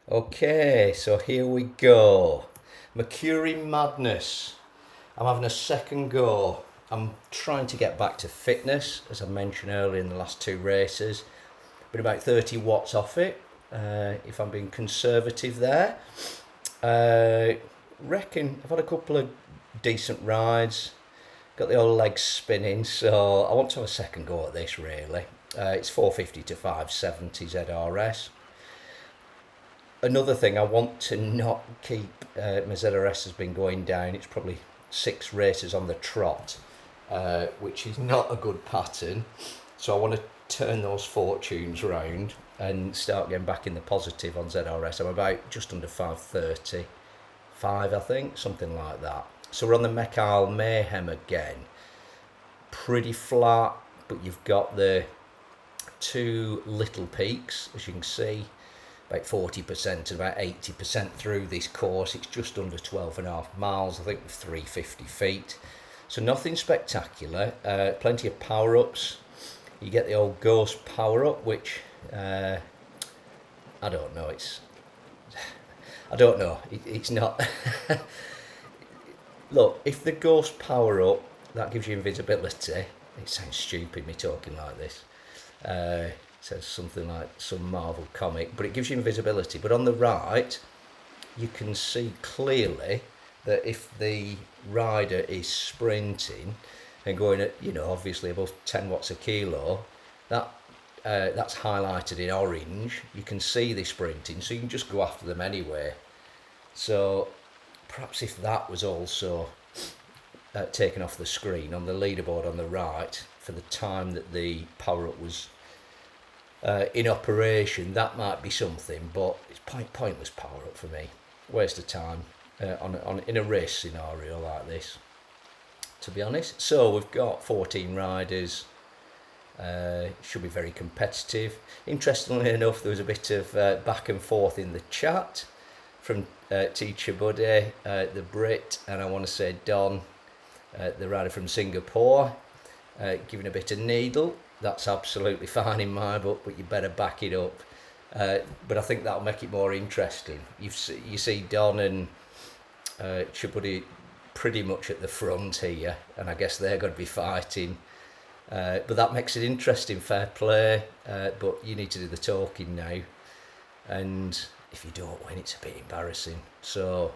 Okay, so here we go. Makuri Madness. I'm having a second go. I'm trying to get back to fitness, as I mentioned earlier in the last two races. Been about 30 watts off it, if I'm being conservative there. Reckon I've had a couple of decent rides, got the old legs spinning, so I want to have a second go at this really. It's 450 to 570 ZRS. Another thing, I want to not keep my ZRS has been going down. It's probably 6 races on the trot, which is not a good pattern. So I want to turn those fortunes round and start getting back in the positive on ZRS. I'm about just under 535, I think, something like that. So we're on the Mech Isle Mayhem again. Pretty flat, but you've got the two little peaks, as you can see. About 40% and about 80% through this course. It's just under 12.5 miles, I think, with 350 feet. So nothing spectacular. Plenty of power-ups. You get the old ghost power-up, which I don't know. It's not. Look, if the ghost power-up, that gives you invisibility. It sounds stupid me talking like this. Says something like some Marvel comic, but it gives you invisibility. But on the right, you can see clearly that if the rider is sprinting and going at, obviously above 10 watts a kilo, that's highlighted in orange. You can see they sprinting, so you can just go after them anyway. So perhaps if that was also taken off the screen on the leaderboard on the right for the time that the power-up was in operation, that might be something, but it's pointless power up for me. Waste of time in a race scenario like this, to be honest. So we've got 14 riders. Should be very competitive. Interestingly enough, there was a bit of back and forth in the chat from Teacher Buddy, the Brit, and I want to say Don, the rider from Singapore, giving a bit of needle. That's absolutely fine in my book, but you better back it up. But I think that'll make it more interesting. You see Don and Chibuddy pretty much at the front here, and I guess they're going to be fighting. But that makes it interesting, fair play. But you need to do the talking now. And if you don't win, it's a bit embarrassing. So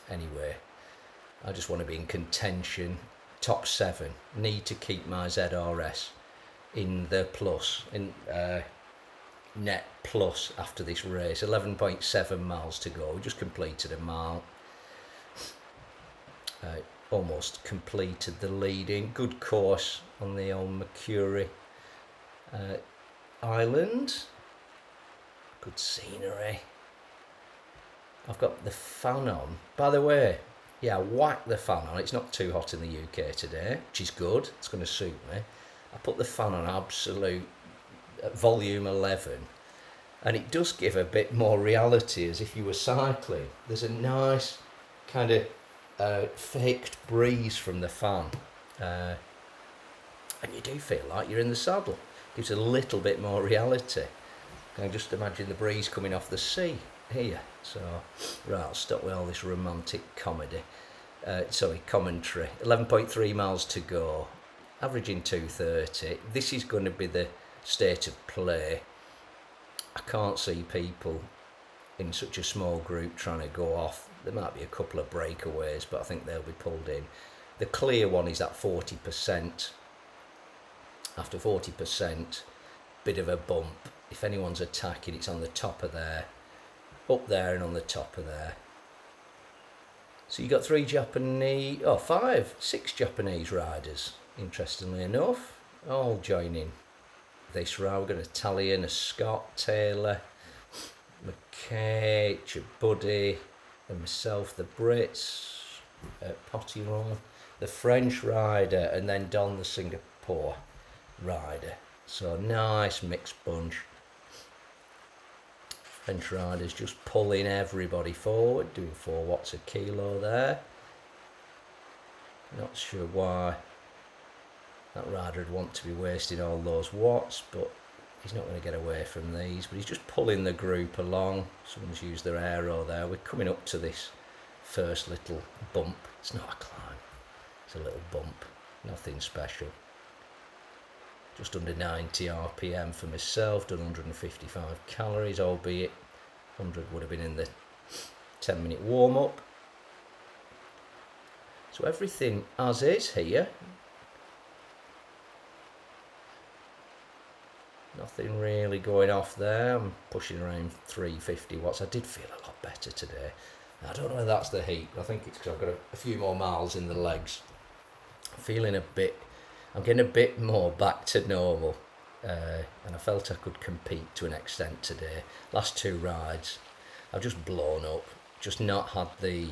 anyway, I just want to be in contention. Top 7. Need to keep my ZRS in the plus, in net plus after this race. 11.7 miles to go. We just completed a mile. Almost completed the leading. Good course on the old Makuri Island. Good scenery. I've got the fan on. By the way, yeah, whack the fan on. It's not too hot in the UK today, which is good. It's going to suit me. I put the fan on absolute volume 11, and it does give a bit more reality as if you were cycling. There's a nice kind of faked breeze from the fan, and you do feel like you're in the saddle. Gives a little bit more reality. I can just imagine the breeze coming off the sea here. So, right, I'll stop with all this romantic commentary. 11.3 miles to go, averaging 2:30. This is going to be the state of play. I can't see people in such a small group trying to go off. There might be a couple of breakaways, but I think they'll be pulled in. The clear one is at 40%. After 40%, bit of a bump. If anyone's attacking, it's on the top of there, up there and on the top of there. So you got 6 Japanese riders, interestingly enough, all joining this round. We've got an Italian, a Scot, Taylor, McKay, Chibuddy, and myself, the Brits, Pottiron, the French rider, and then Don, the Singapore rider. So nice mixed bunch. French riders just pulling everybody forward, doing 4 watts a kilo there. Not sure why that rider would want to be wasting all those watts, but he's not going to get away from these, but he's just pulling the group along. Someone's used their aero there. We're coming up to this first little bump. It's not a climb, it's a little bump, nothing special. Just under 90 RPM for myself, done 155 calories, albeit 100 would have been in the 10-minute warm-up. So everything as is here. Nothing really going off there. I'm pushing around 350 watts. I did feel a lot better today. I don't know whether that's the heat. I think it's because I've got a few more miles in the legs. I'm feeling I'm getting a bit more back to normal. And I felt I could compete to an extent today. Last 2 rides, I've just blown up. Just not had the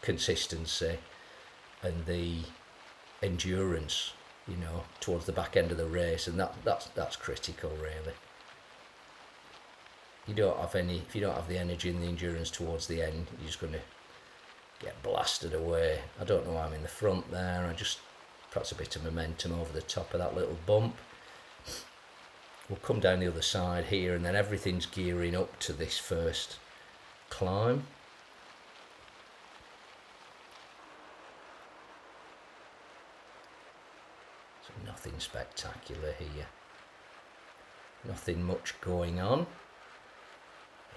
consistency and the endurance, you know, towards the back end of the race, and that's critical, really. If you don't have the energy and the endurance towards the end, you're just going to get blasted away. I don't know why I'm in the front there. Perhaps a bit of momentum over the top of that little bump. We'll come down the other side here, and then everything's gearing up to this first climb. So nothing spectacular here. Nothing much going on.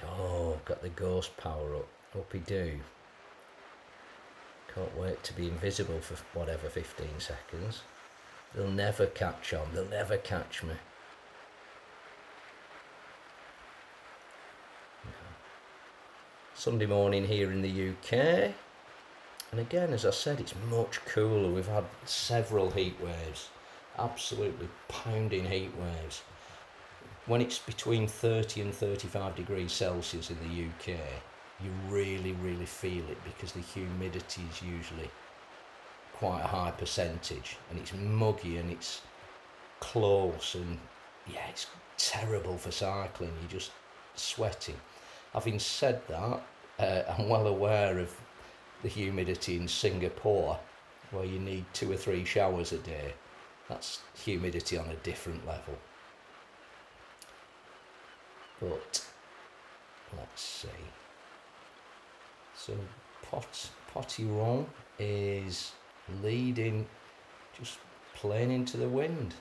Oh, got the ghost power up. Hope he do. Can't wait to be invisible for whatever 15 seconds. They'll never catch on. They'll never catch me. Sunday morning here in the UK. And again, as I said, it's much cooler. We've had several heat waves. Absolutely pounding heat waves. When it's between 30 and 35 degrees Celsius in the UK, you really, really feel it because the humidity is usually quite a high percentage, and it's muggy and it's close, and yeah, it's terrible for cycling. You're just sweating. Having said that, I'm well aware of the humidity in Singapore, where you need 2 or 3 showers a day. That's humidity on a different level. But let's see. So Potiron is leading, just playing into the wind.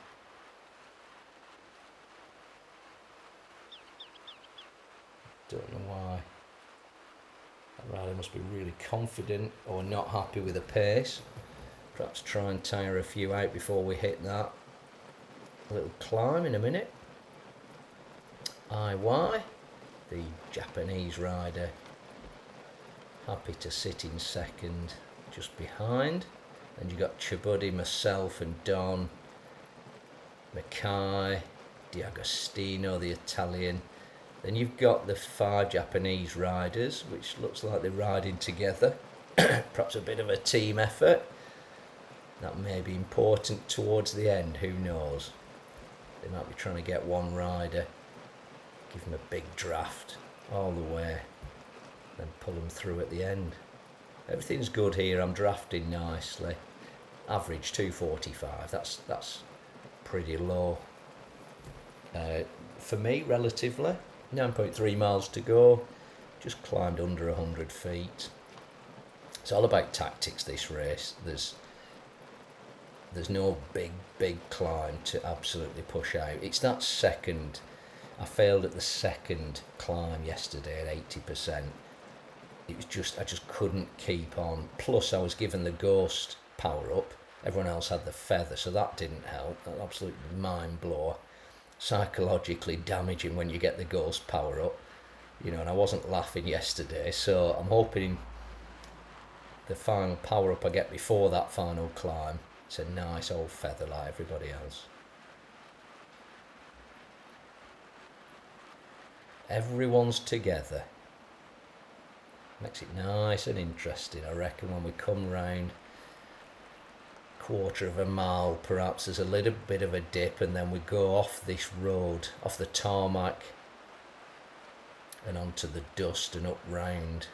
Don't know why. That rider must be really confident or not happy with the pace. Perhaps try and tire a few out before we hit that little climb in a minute. IY, the Japanese rider, happy to sit in second, just behind. And you got Chibuddy, myself and Don, Mackay, D'Agostino, the Italian. Then you've got the 5 Japanese riders, which looks like they're riding together. Perhaps a bit of a team effort. That may be important towards the end, who knows. They might be trying to get one rider, give him a big draft all the way, then pull him through at the end. Everything's good here. I'm drafting nicely. Average 245. That's pretty low for me, relatively. 9.3 miles to go. Just climbed under 100 feet. It's all about tactics, this race. There's no big climb to absolutely push out. It's that second. I failed at the second climb yesterday at 80%. It was just, I just couldn't keep on. Plus I was given the ghost power up. Everyone else had the feather, so that didn't help. That absolute mind blower. Psychologically damaging when you get the ghost power up. You know, and I wasn't laughing yesterday, so I'm hoping the final power up I get before that final climb, it's a nice old feather like everybody else. Everyone's together. Makes it nice and interesting. I reckon when we come round quarter of a mile, perhaps there's a little bit of a dip, and then we go off this road, off the tarmac and onto the dust and up round.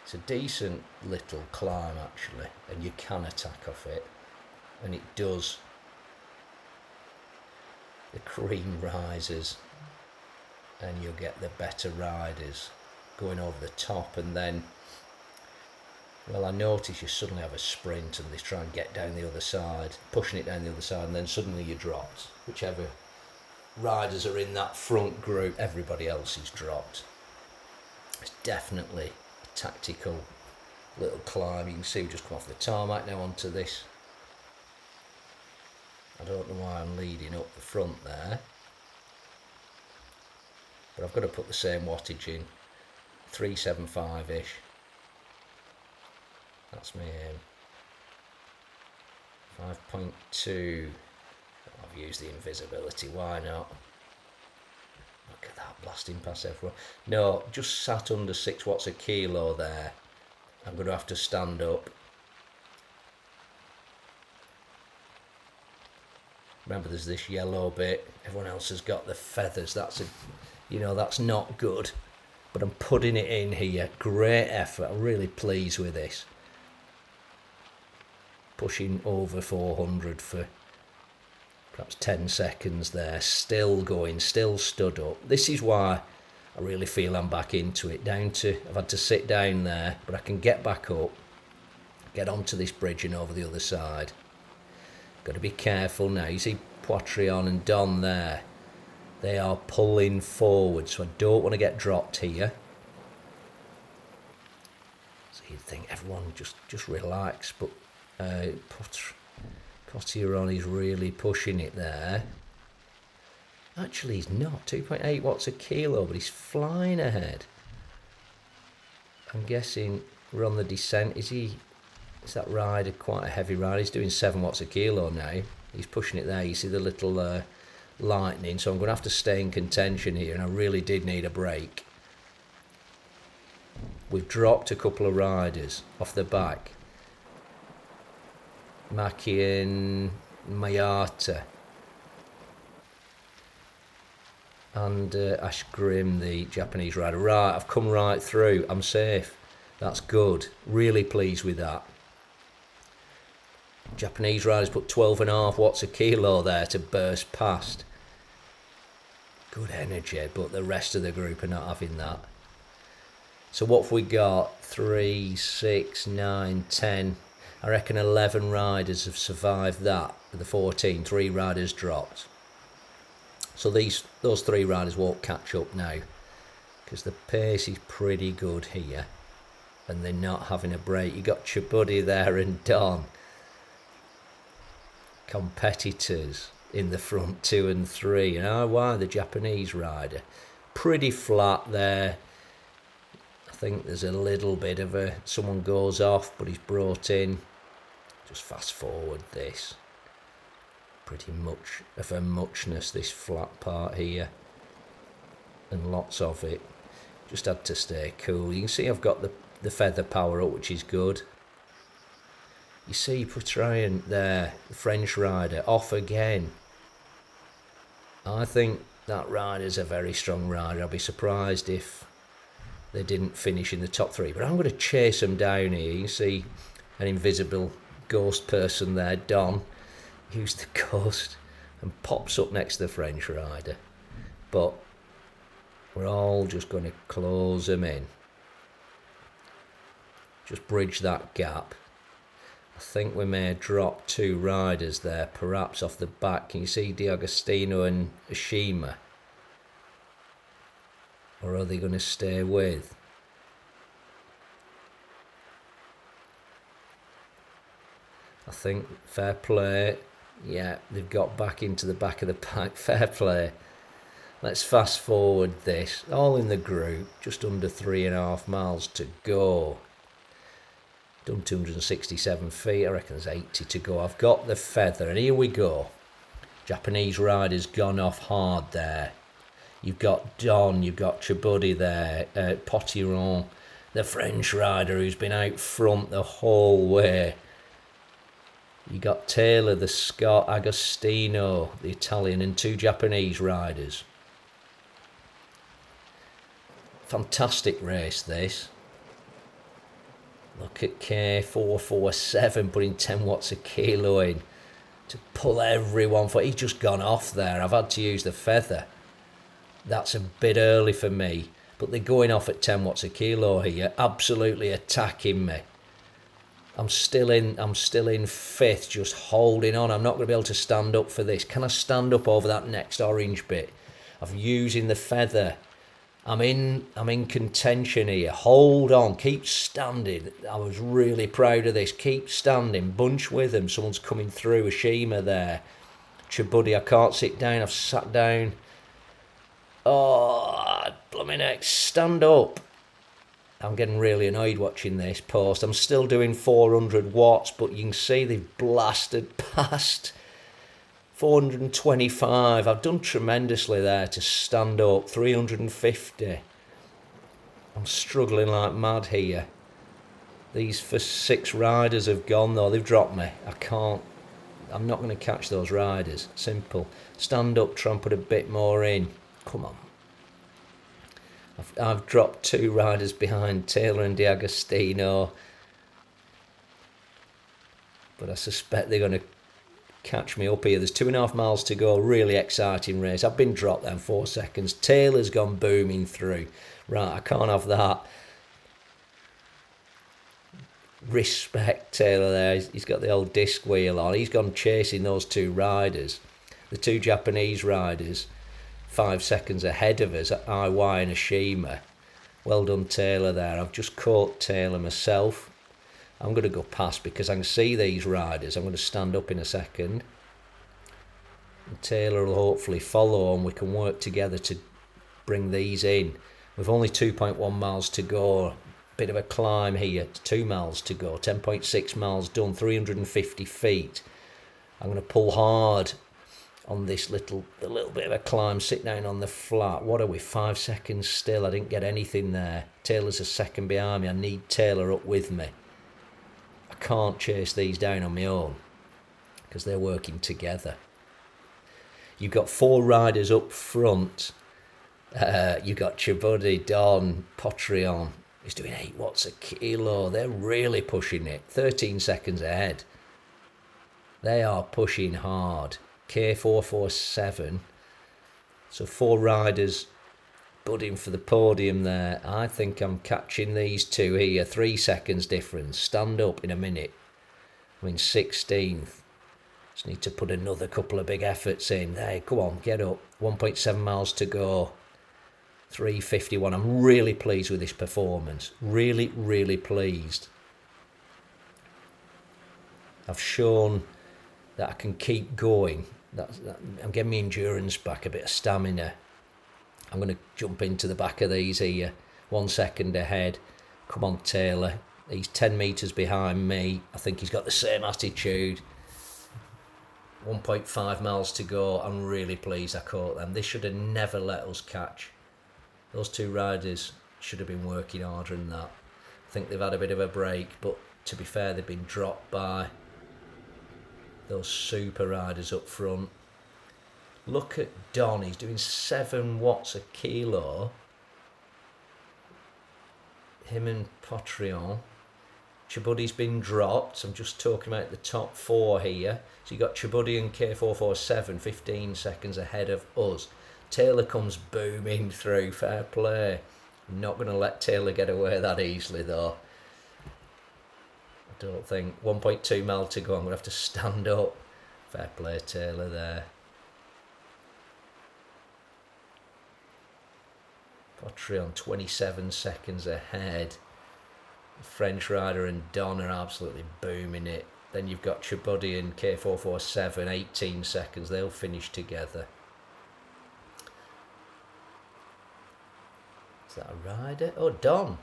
It's a decent little climb actually, and you can attack off it, and it does the cream rises and you'll get the better riders going over the top, and then, well, I notice you suddenly have a sprint and they try and get down the other side, pushing it down the other side, and then suddenly you're dropped. Whichever riders are in that front group, everybody else is dropped. It's definitely a tactical little climb. You can see we just come off the tarmac now onto this. I don't know why I'm leading up the front there, but I've got to put the same wattage in, 375-ish. That's my aim. 5.2. I've used the invisibility, why not? Look at that, blasting past everyone. No, just sat under 6 watts a kilo there. I'm going to have to stand up. Remember, there's this yellow bit. Everyone else has got the feathers. That's that's not good. But I'm putting it in here. Great effort. I'm really pleased with this. Pushing over 400 for perhaps 10 seconds there. Still going, still stood up. This is why I really feel I'm back into it. I've had to sit down there, but I can get back up, get onto this bridge and over the other side. Got to be careful now. You see Poitrillon and Don there. They are pulling forward, so I don't want to get dropped here. So you'd think everyone just relax, but Poitrillon is really pushing it there. Actually, he's not. 2.8 watts a kilo, but he's flying ahead. I'm guessing we're on the descent. Is that rider quite a heavy rider? He's doing 7 watts a kilo now. He's pushing it there. You see the little lightning. So I'm going to have to stay in contention here, and I really did need a break. We've dropped a couple of riders off the back. Maki and Mayata. And Ash Grim, the Japanese rider. Right, I've come right through. I'm safe. That's good. Really pleased with that. Japanese riders put 12.5 watts a kilo there to burst past. Good energy, but the rest of the group are not having that. So what have we got? 3, 6, 9, 10. I reckon 11 riders have survived that. Of the 14, 3 riders dropped. So those 3 riders won't catch up now, because the pace is pretty good here, and they're not having a break. You got Chibuddy there and Don, competitors in the front 2 and 3. And why the Japanese rider pretty flat there. I think there's a little bit of someone goes off, but he's brought in. Just fast forward this. Pretty much of a muchness, this flat part here, and lots of it. Just had to stay cool. You can see I've got the feather power up, which is good. You see Poitrillon there, the French rider, off again. I think that rider's a very strong rider. I'll be surprised if they didn't finish in the top 3, but I'm going to chase them down here. You can see an invisible ghost person there, Don. Use the ghost and pops up next to the French rider, but we're all just going to close them in, just bridge that gap. I think we may drop 2 riders there, perhaps off the back. Can you see D'Agostino and Ashima, or are they going to stay with? I think fair play. Yeah, they've got back into the back of the pack. Fair play. Let's fast forward this. All in the group. Just under 3.5 miles to go. Done 267 feet. I reckon there's 80 to go. I've got the feather. And here we go. Japanese rider's gone off hard there. You've got Don. You've got Chibuddy there. Potiron, the French rider who's been out front the whole way. You got Taylor, the Scot, Agostino, the Italian, and 2 Japanese riders. Fantastic race, this. Look at K447 putting 10 watts a kilo in. to pull everyone for. He's just gone off there. I've had to use the feather. That's a bit early for me, but they're going off at 10 watts a kilo here, absolutely attacking me. I'm still in fifth, just holding on. I'm not going to be able to stand up for this. Can I stand up over that next orange bit? I'm using the feather. I'm in contention here. Hold on, keep standing. I was really proud of this. Keep standing, bunch with them. Someone's coming through. A Shima there. Chibuddy, I can't sit down. I've sat down. Oh, blooming heck, stand up. I'm getting really annoyed watching this post. I'm still doing 400 watts, but you can see they've blasted past 425. I've done tremendously there to stand up. 350. I'm struggling like mad here. These first 6 riders have gone though. They've dropped me. I'm not going to catch those riders. Simple. Stand up, try and put a bit more in. Come on. I've dropped 2 riders behind Taylor and D'Agostino, but I suspect they're going to catch me up here. There's 2.5 miles to go. Really exciting race. I've been dropped then 4 seconds. Taylor's gone booming through. Right, I can't have that. Respect Taylor there. He's got the old disc wheel on. He's gone chasing those 2 riders. The 2 Japanese riders. 5 seconds ahead of us at IY and Ashima. Well done Taylor there. I've just caught Taylor myself. I'm going to go past because I can see these riders. I'm going to stand up in a second. And Taylor will hopefully follow and we can work together to bring these in. We've only 2.1 miles to go. Bit of a climb here. 2 miles to go. 10.6 miles done. 350 feet. I'm going to pull hard on this little bit of a climb, sit down on the flat. What are we, 5 seconds still? I didn't get anything there. Taylor's a second behind me. I need Taylor up with me. I can't chase these down on my own because they're working together. You've got 4 riders up front. You've got Chibuddy, Don, Potreon. He's doing 8 watts a kilo. They're really pushing it. 13 seconds ahead. They are pushing hard. K447. So 4 riders budding for the podium there. I think I'm catching these 2 here. 3 seconds difference. Stand up in a minute. I'm in 16th. Just need to put another couple of big efforts in. There, come on, get up. 1.7 miles to go. 3:51. I'm really pleased with this performance. Really, really pleased. I've shown that I can keep going. I'm getting my endurance back, a bit of stamina. I'm going to jump into the back of these here. 1 second ahead. Come on, Taylor. He's 10 metres behind me. I think he's got the same attitude. 1.5 miles to go. I'm really pleased I caught them. They should have never let us catch. Those 2 riders should have been working harder than that. I think they've had a bit of a break, but to be fair, they've been dropped by those super riders up front. Look at Don, he's doing 7 watts a kilo. Him and Potreon. Chibuddy's been dropped. I'm just talking about the top 4 here. So you got Chibuddy and K447, 15 seconds ahead of us. Taylor comes booming through, fair play. I'm not going to let Taylor get away that easily though. I don't think. 1.2 mile to go. I'm going to have to stand up. Fair play, Taylor there. Potreon 27 seconds ahead. French rider and Don are absolutely booming it. Then you've got Chibuddy and K447, 18 seconds. They'll finish together. Is that a rider? Oh, Don.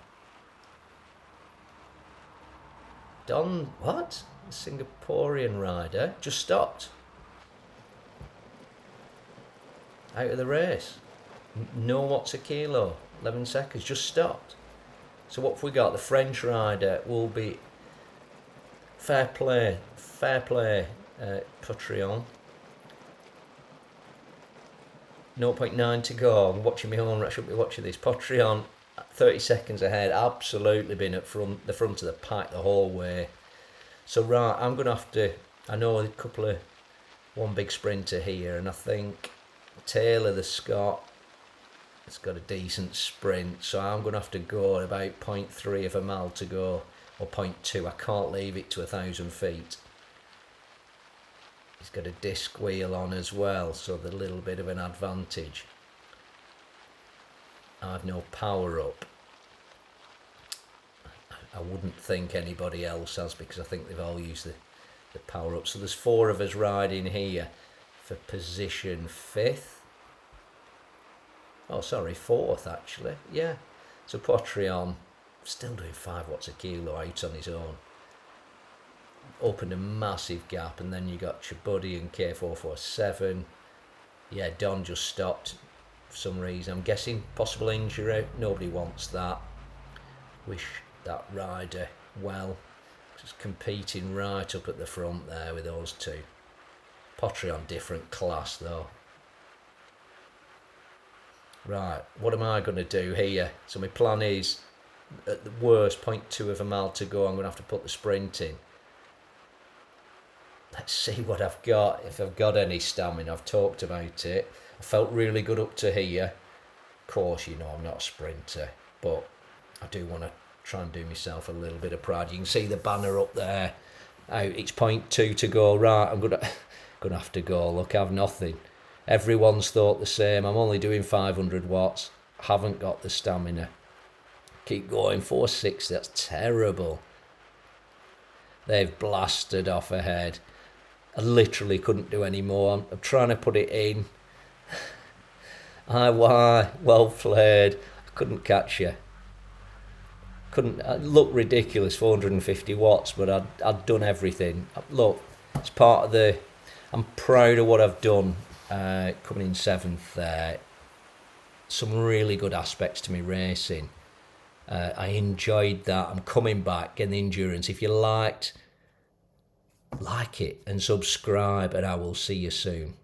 Don, what? A Singaporean rider just stopped. Out of the race. No watts a kilo. 11 seconds, just stopped. So what have we got? The French rider will be fair play, Potreon. 0.9 to go. I'm watching my own. I should be watching this. Potreon 30 seconds ahead. Absolutely been at the front of the pack the whole way. So right, I'm going to have to. I know a couple of one big sprinter here, and I think Taylor the Scot has got a decent sprint, so I'm going to have to go at about 0.3 of a mile to go, or 0.2. I can't leave it to 1,000 feet. He's got a disc wheel on as well, so there's a little bit of an advantage. I've no power up. I wouldn't think anybody else has, because I think they've all used the power up. So there's 4 of us riding here for position 5th. Oh, sorry, 4th actually. Yeah. So Patreon still doing 5 watts a kilo out on his own. Opened a massive gap, and then you got your buddy and K447. Yeah, Don just stopped for some reason. I'm guessing possible injury. Nobody wants that. Wish that rider well. Just competing right up at the front there with those two. Patreon different class though. Right, what am I going to do here? So my plan is, at the worst, 0.2 of a mile to go. I'm going to have to put the sprint in. Let's see what I've got, if I've got any stamina. I've talked about it. I felt really good up to here. Of course, you know, I'm not a sprinter, but I do want to try and do myself a little bit of pride. You can see the banner up there. Out, it's 0.2 to go. Right, I'm gonna have to go. Look, I've nothing. Everyone's thought the same. I'm only doing 500 watts. Haven't got the stamina. Keep going. 460. That's terrible. They've blasted off ahead. I literally couldn't do any more. I'm trying to put it in. Why? Well played. I couldn't catch you. It looked ridiculous, 450 watts, but I'd done everything. Look, it's part of the... I'm proud of what I've done, coming in 7th there. Some really good aspects to me racing. I enjoyed that. I'm coming back, getting the endurance. If you like it and subscribe, and I will see you soon.